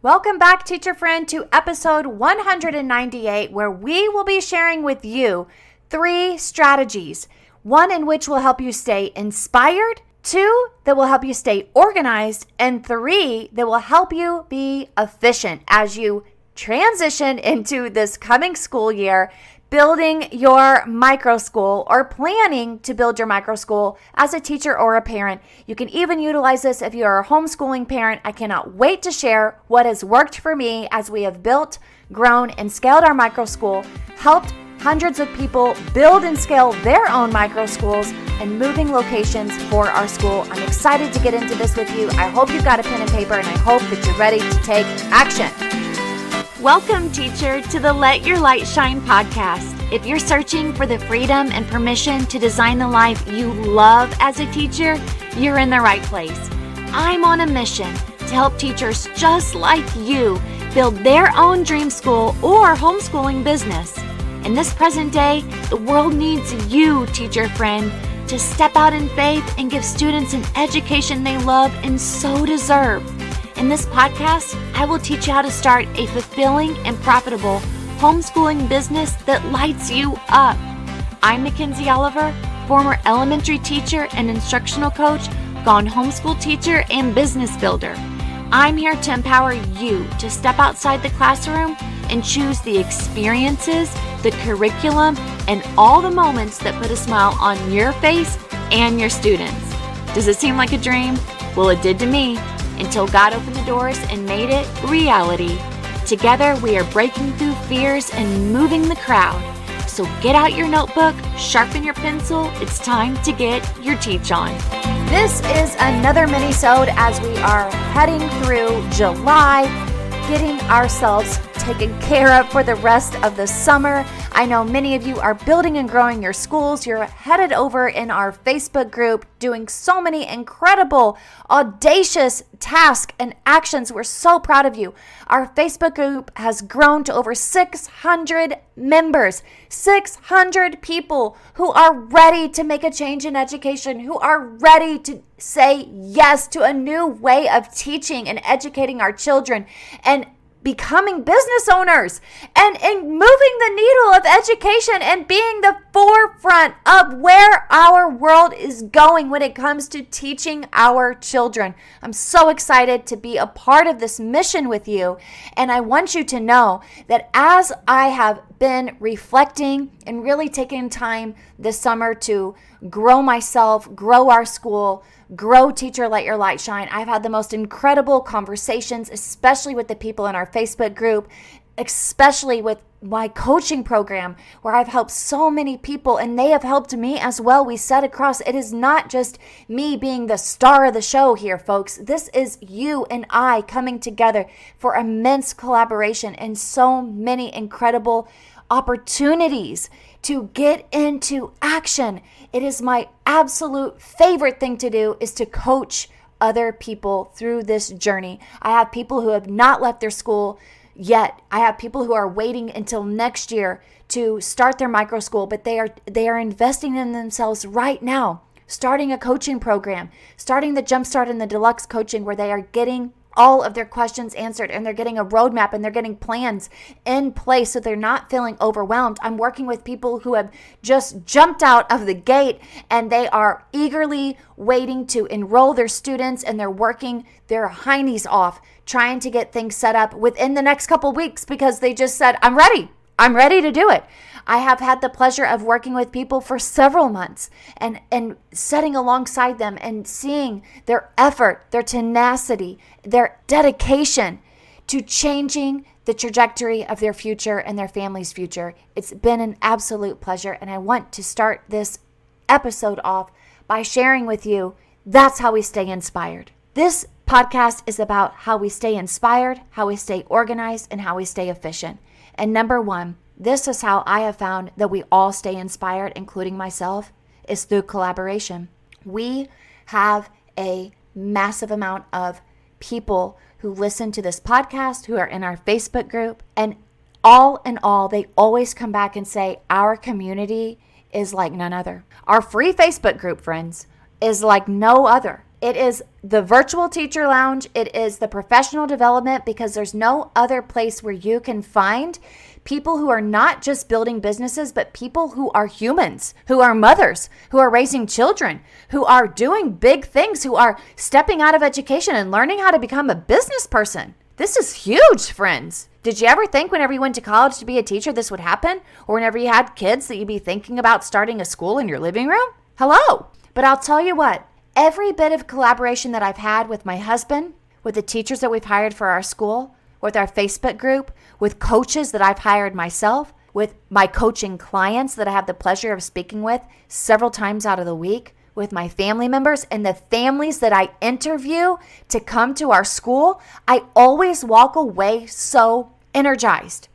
Welcome back, teacher friend, to episode 198, where we will be sharing with you 3 strategies. 1 in which will help you stay inspired, 2 that will help you stay organized, and 3 that will help you be efficient as you transition into this coming school year, building your microschool or planning to build your microschool as a teacher or a parent. You can even utilize this if you are a homeschooling parent. I cannot wait to share what has worked for me as we have built, grown, and scaled our microschool, helped hundreds of people build and scale their own microschools, and moving locations for our school. I'm excited to get into this with you. I hope you've got a pen and paper, and I hope that you're ready to take action. Welcome, teacher, to the Let Your Light Shine podcast. If you're searching for the freedom and permission to design the life you love as a teacher, you're in the right place. I'm on a mission to help teachers just like you build their own dream school or homeschooling business. In this present day, the world needs you, teacher friend, to step out in faith and give students an education they love and so deserve. In this podcast, I will teach you how to start a fulfilling and profitable homeschooling business that lights you up. I'm Mackenzie Oliver, former elementary teacher and instructional coach, gone homeschool teacher and business builder. I'm here to empower you to step outside the classroom and choose the experiences, the curriculum, and all the moments that put a smile on your face and your students. Does it seem like a dream? Well, it did to me, until God opened the doors and made it reality. Together, we are breaking through fears and moving the crowd. So get out your notebook, sharpen your pencil. It's time to get your teach on. This is another mini-sode as we are heading through July, getting ourselves taken care of for the rest of the summer. I know many of you are building and growing your schools. You're headed over in our Facebook group, doing so many incredible, audacious tasks and actions. We're so proud of you. Our Facebook group has grown to over 600 members, 600 people who are ready to make a change in education, who are ready to say yes to a new way of teaching and educating our children, and becoming business owners and moving the needle of education and being the forefront of where our world is going when it comes to teaching our children. I'm so excited to be a part of this mission with you. And I want you to know that as I have been reflecting and really taking time this summer to grow myself, grow our school, grow Teacher Let Your Light Shine, I've had the most incredible conversations, especially with the people in our Facebook group, especially with my coaching program, where I've helped so many people and they have helped me as well. We said across, it is not just me being the star of the show here, folks. This is you and I coming together for immense collaboration and so many incredible opportunities to get into action. It is my absolute favorite thing to do is to coach other people through this journey. I have people who have not left their school yet. I have people who are waiting until next year to start their micro school, but they are investing in themselves right now, starting a coaching program, starting the Jumpstart and the Deluxe coaching, where they are getting all of their questions answered and they're getting a roadmap and they're getting plans in place so they're not feeling overwhelmed. I'm working with people who have just jumped out of the gate and they are eagerly waiting to enroll their students, and they're working their heinies off trying to get things set up within the next couple weeks because they just said, I'm ready to do it. I have had the pleasure of working with people for several months and sitting alongside them and seeing their effort, their tenacity, their dedication to changing the trajectory of their future and their family's future. It's been an absolute pleasure, and I want to start this episode off by sharing with you that's how we stay inspired. This podcast is about how we stay inspired, how we stay organized, and how we stay efficient. And number 1, this is how I have found that we all stay inspired, including myself, is through collaboration. We have a massive amount of people who listen to this podcast, who are in our Facebook group, and all in all, they always come back and say, our community is like none other. Our free Facebook group, friends, is like no other. It is the virtual teacher lounge. It is the professional development, because there's no other place where you can find people who are not just building businesses, but people who are humans, who are mothers, who are raising children, who are doing big things, who are stepping out of education and learning how to become a business person. This is huge, friends. Did you ever think whenever you went to college to be a teacher, this would happen? Or whenever you had kids that you'd be thinking about starting a school in your living room? Hello. But I'll tell you what, every bit of collaboration that I've had with my husband, with the teachers that we've hired for our school, with our Facebook group, with coaches that I've hired myself, with my coaching clients that I have the pleasure of speaking with several times out of the week, with my family members and the families that I interview to come to our school, I always walk away so energized.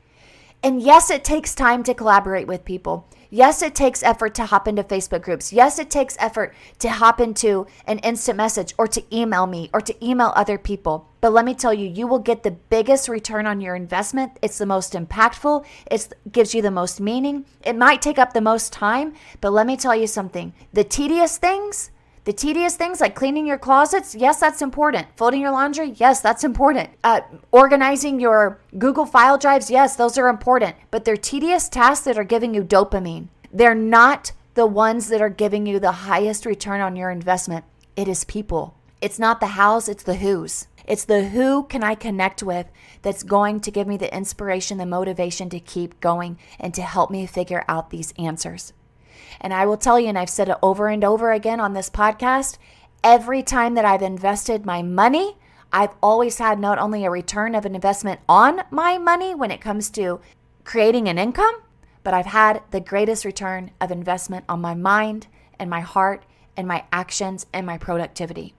And yes, it takes time to collaborate with people. Yes, it takes effort to hop into Facebook groups. Yes, it takes effort to hop into an instant message or to email me or to email other people. But let me tell you, you will get the biggest return on your investment. It's the most impactful. It gives you the most meaning. It might take up the most time, but let me tell you something. The tedious things like cleaning your closets, yes, that's important. Folding your laundry, yes, that's important. Organizing your Google file drives, yes, those are important. But they're tedious tasks that are giving you dopamine. They're not the ones that are giving you the highest return on your investment. It is people. It's not the hows, it's the who's. It's the who can I connect with that's going to give me the inspiration, the motivation to keep going and to help me figure out these answers. And I will tell you, and I've said it over and over again on this podcast, every time that I've invested my money, I've always had not only a return of an investment on my money when it comes to creating an income, but I've had the greatest return of investment on my mind and my heart and my actions and my productivity.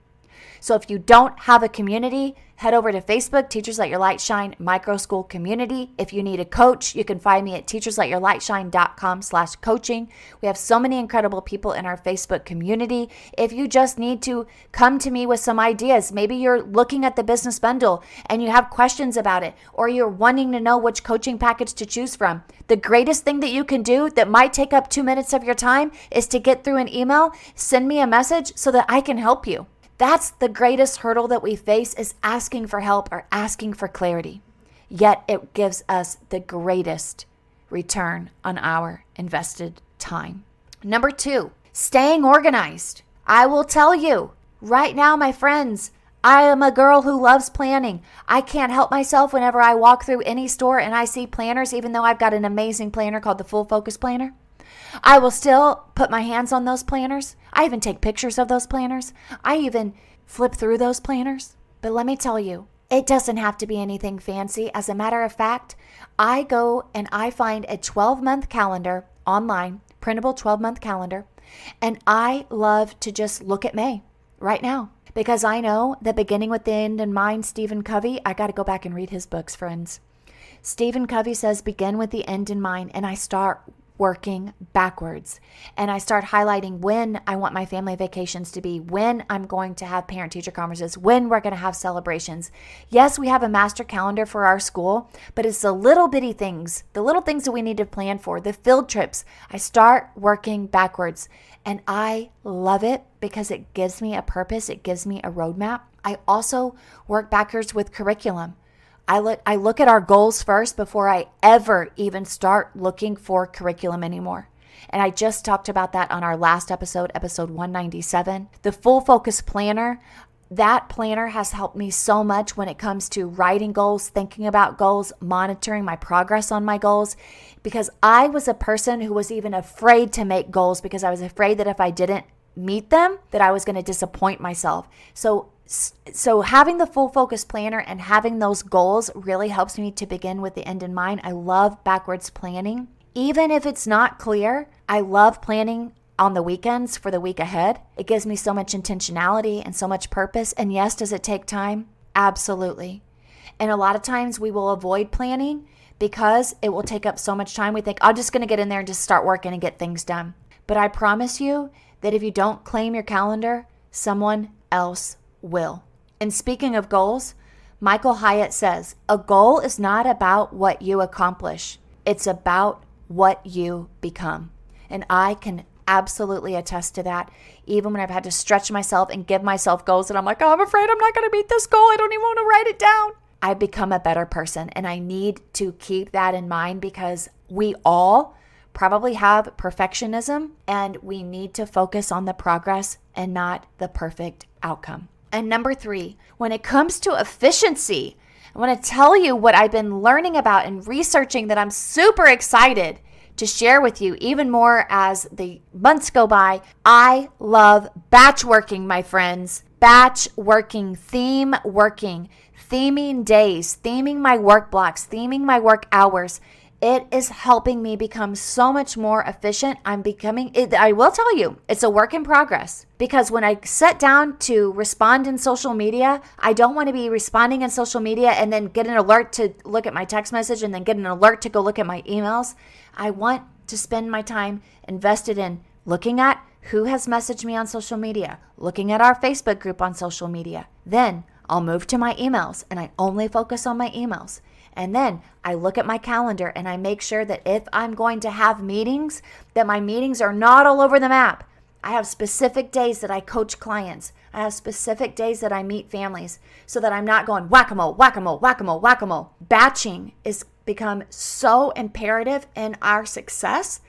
So if you don't have a community, head over to Facebook, Teachers Let Your Light Shine Microschool Community. If you need a coach, you can find me at teachersletyourlightshine.com/coaching. We have so many incredible people in our Facebook community. If you just need to come to me with some ideas, maybe you're looking at the business bundle and you have questions about it, or you're wanting to know which coaching package to choose from. The greatest thing that you can do that might take up 2 minutes of your time is to get through an email, send me a message so that I can help you. That's the greatest hurdle that we face, is asking for help or asking for clarity. Yet it gives us the greatest return on our invested time. Number 2, staying organized. I will tell you right now, my friends, I am a girl who loves planning. I can't help myself whenever I walk through any store and I see planners, even though I've got an amazing planner called the Full Focus Planner. I will still put my hands on those planners. I even take pictures of those planners. I even flip through those planners. But let me tell you, it doesn't have to be anything fancy. As a matter of fact, I go and I find a 12-month calendar online, printable 12-month calendar, and I love to just look at May right now, because I know that beginning with the end in mind, Stephen Covey, I got to go back and read his books, friends. Stephen Covey says, begin with the end in mind, and I start working backwards. And I start highlighting when I want my family vacations to be, when I'm going to have parent-teacher conferences, when we're going to have celebrations. Yes, we have a master calendar for our school, but it's the little bitty things, the little things that we need to plan for, the field trips. I start working backwards, and I love it because it gives me a purpose. It gives me a roadmap. I also work backwards with curriculum. I look at our goals first before I ever even start looking for curriculum anymore. And I just talked about that on our last episode, episode 197. The Full Focus Planner, that planner has helped me so much when it comes to writing goals, thinking about goals, monitoring my progress on my goals, because I was a person who was even afraid to make goals because I was afraid that if I didn't meet them, that I was going to disappoint myself. So having the Full Focus Planner and having those goals really helps me to begin with the end in mind. I love backwards planning. Even if it's not clear, I love planning on the weekends for the week ahead. It gives me so much intentionality and so much purpose. And yes, does it take time? Absolutely. And a lot of times we will avoid planning because it will take up so much time. We think, I'm just going to get in there and just start working and get things done. But I promise you that if you don't claim your calendar, someone else will. And speaking of goals, Michael Hyatt says, a goal is not about what you accomplish. It's about what you become. And I can absolutely attest to that. Even when I've had to stretch myself and give myself goals and I'm like, oh, I'm afraid I'm not going to meet this goal. I don't even want to write it down. I've become a better person, and I need to keep that in mind because we all probably have perfectionism, and we need to focus on the progress and not the perfect outcome. And number 3, when it comes to efficiency, I want to tell you what I've been learning about and researching that I'm super excited to share with you even more as the months go by. I love batch working, my friends. Batch working, theme working, theming days, theming my work blocks, theming my work hours. It is helping me become so much more efficient. I will tell you, it's a work in progress, because when I sit down to respond in social media, I don't want to be responding in social media and then get an alert to look at my text message and then get an alert to go look at my emails. I want to spend my time invested in looking at who has messaged me on social media, looking at our Facebook group on social media. Then I'll move to my emails and I only focus on my emails. And then I look at my calendar and I make sure that if I'm going to have meetings, that my meetings are not all over the map. I have specific days that I coach clients. I have specific days that I meet families so that I'm not going whack-a-mole, whack-a-mole, whack-a-mole, whack-a-mole. Batching has become so imperative in our success,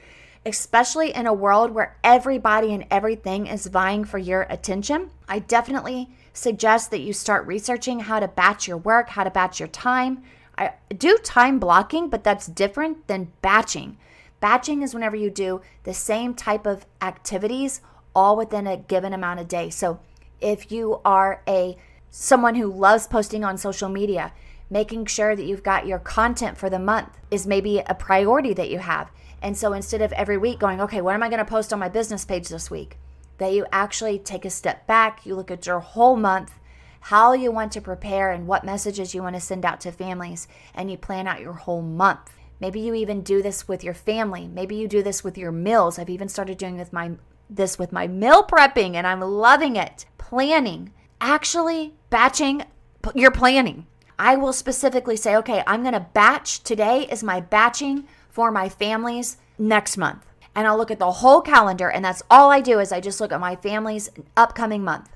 especially in a world where everybody and everything is vying for your attention. I definitely suggest that you start researching how to batch your work, how to batch your time. I do time blocking, but that's different than batching. Batching is whenever you do the same type of activities all within a given amount of days. So if you are someone who loves posting on social media, making sure that you've got your content for the month is maybe a priority that you have. And so instead of every week going, okay, what am I going to post on my business page this week? That you actually take a step back, you look at your whole month, how you want to prepare and what messages you want to send out to families, and you plan out your whole month. Maybe you even do this with your family. Maybe you do this with your meals. I've even started doing this with my meal prepping, and I'm loving it. Planning, actually batching your planning. I will specifically say, okay, I'm going to batch. Today is my batching for my families next month. And I'll look at the whole calendar, and that's all I do is I just look at my family's upcoming month.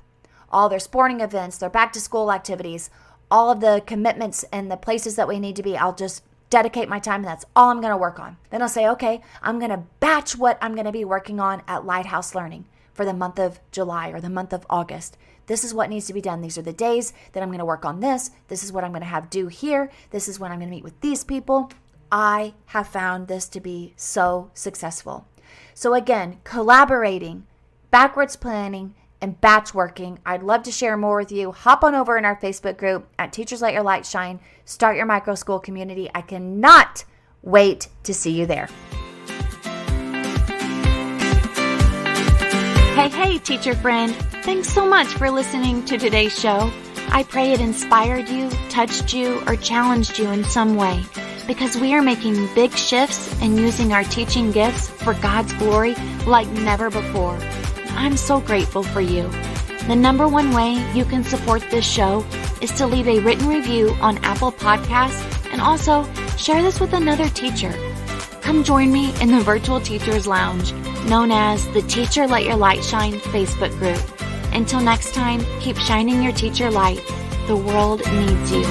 All their sporting events, their back to school activities, all of the commitments and the places that we need to be. I'll just dedicate my time, and that's all I'm going to work on. Then I'll say, okay, I'm going to batch what I'm going to be working on at Lighthouse Learning for the month of July or the month of August. This is what needs to be done. These are the days that I'm going to work on this. This is what I'm going to have due here. This is when I'm going to meet with these people. I have found this to be so successful. So again, collaborating, backwards planning, and batch working. I'd love to share more with you. Hop on over in our Facebook group at Teachers Let Your Light Shine. Start your microschool community. I cannot wait to see you there. Hey, teacher friend. Thanks so much for listening to today's show. I pray it inspired you, touched you, or challenged you in some way, because we are making big shifts and using our teaching gifts for God's glory like never before. I'm so grateful for you. The number one way you can support this show is to leave a written review on Apple Podcasts, and also share this with another teacher. Come join me in the Virtual Teachers Lounge, known as the Teacher Let Your Light Shine Facebook group. Until next time, keep shining your teacher light. The world needs you.